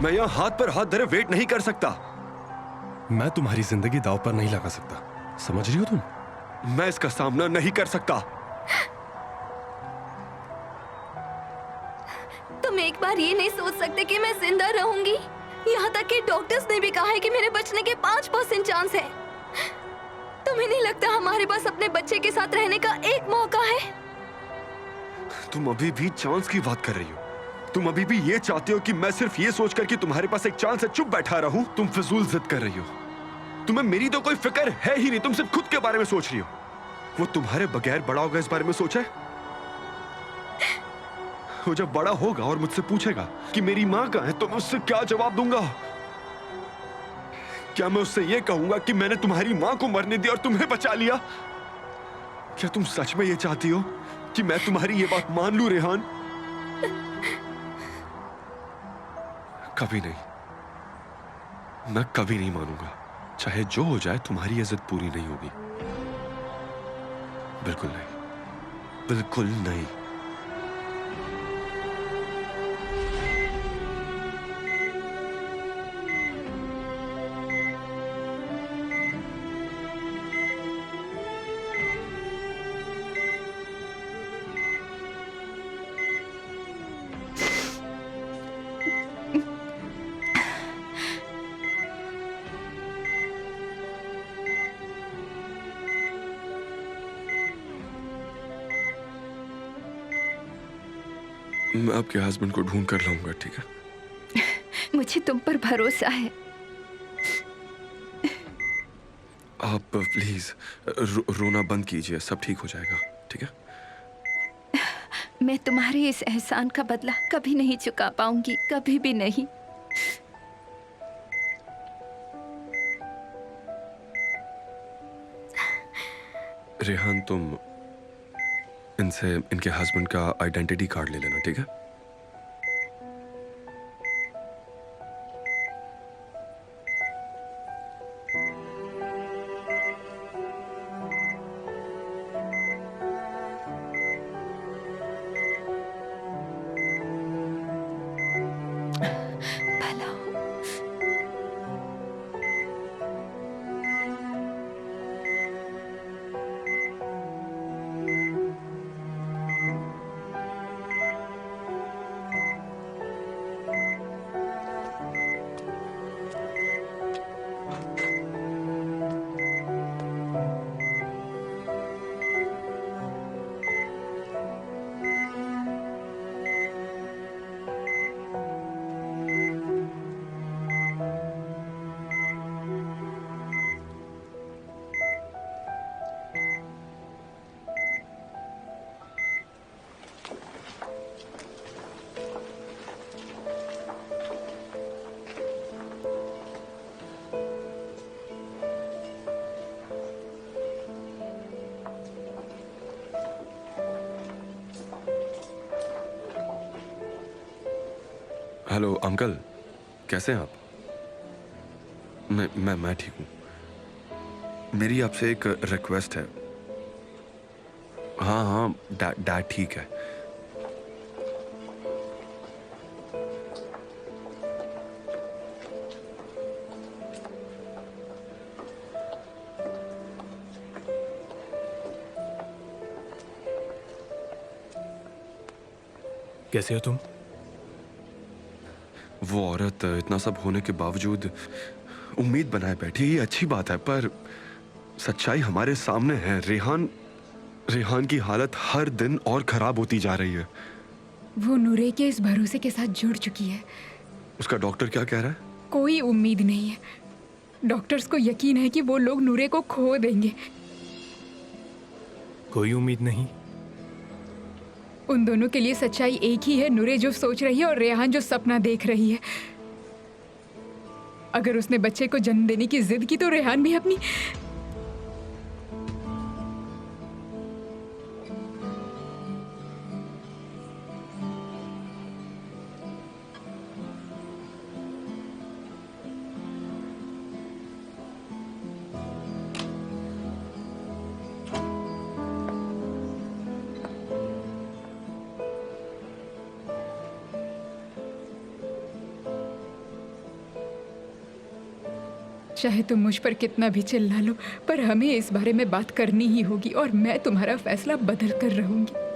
मैं यहाँ हाथ पर हाथ धरे वेट नहीं कर सकता। मैं तुम्हारी जिंदगी दांव पर नहीं लगा सकता, समझ रही हो तुम? मैं इसका सामना नहीं कर सकता। तुम एक बार ये नहीं सोच सकते कि मैं जिंदा रहूंगी? यहाँ तक कि डॉक्टर्स ने भी कहा है कि मेरे बचने के 5% चांस है। तुम्हें नहीं लगता हमारे पास अपने बच्चे के साथ रहने का एक मौका है? तुम अभी भी चांस की बात कर रही हो? तुम अभी भी ये चाहते हो कि मैं सिर्फ ये सोचकर कि तुम्हारे पास एक चांस है चुप बैठा रहूं? तुम फिजूल जिद कर रही हो। तुम्हें मेरी तो कोई फिक्र है ही नहीं, तुम सिर्फ खुद के बारे में सोच रही हो। वो तुम्हारे बगैर बड़ा होगा इस बारे में सोचा है? वो जब बड़ा होगा और मुझसे पूछेगा कि मेरी माँ कहाँ है, तो मैं उससे क्या जवाब दूंगा? क्या मैं उससे ये कहूंगा कि मैंने तुम्हारी माँ को मरने दिया और तुम्हें बचा लिया? क्या तुम सच में ये चाहती हो कि मैं तुम्हारी ये बात मान लूं रेहान? कभी नहीं, मैं कभी नहीं मानूंगा। चाहे जो हो जाए, तुम्हारी ये जिद पूरी नहीं होगी। बिल्कुल नहीं, बिल्कुल नहीं। मैं आपके हस्बैंड को ढूंढ कर लाऊंगा, ठीक है? मुझे तुम पर भरोसा है। आप प्लीज रोना बंद कीजिए, सब ठीक हो जाएगा, ठीक है? मैं तुम्हारे इस एहसान का बदला कभी नहीं चुका पाऊंगी, कभी भी नहीं। रेहान, तुम इनसे इनके हस्बैंड का आइडेंटिटी कार्ड ले लेना, ठीक है? भला हो। हेलो अंकल, कैसे हैं आप? मैं ठीक हूँ। मेरी आपसे एक रिक्वेस्ट है। हाँ हाँ, डैड ठीक है। कैसे हो तुम? वो औरत इतना सब होने के बावजूद उम्मीद बनाए बैठी, ये अच्छी बात है, पर सच्चाई हमारे सामने है। रेहान की हालत हर दिन और खराब होती जा रही है। वो नूरे के इस भरोसे के साथ जुड़ चुकी है। उसका डॉक्टर क्या कह रहा है? कोई उम्मीद नहीं है। डॉक्टर्स को यकीन है कि वो लोग नूरे को खो देंगे। कोई उम्मीद नहीं? उन दोनों के लिए सच्चाई एक ही है, नूरे जो सोच रही है और रेहान जो सपना देख रही है। अगर उसने बच्चे को जन्म देने की जिद की तो रेहान भी अपनी चाहे तुम मुझ पर कितना भी चिल्ला लो, पर हमें इस बारे में बात करनी ही होगी और मैं तुम्हारा फैसला बदल कर रहूंगी।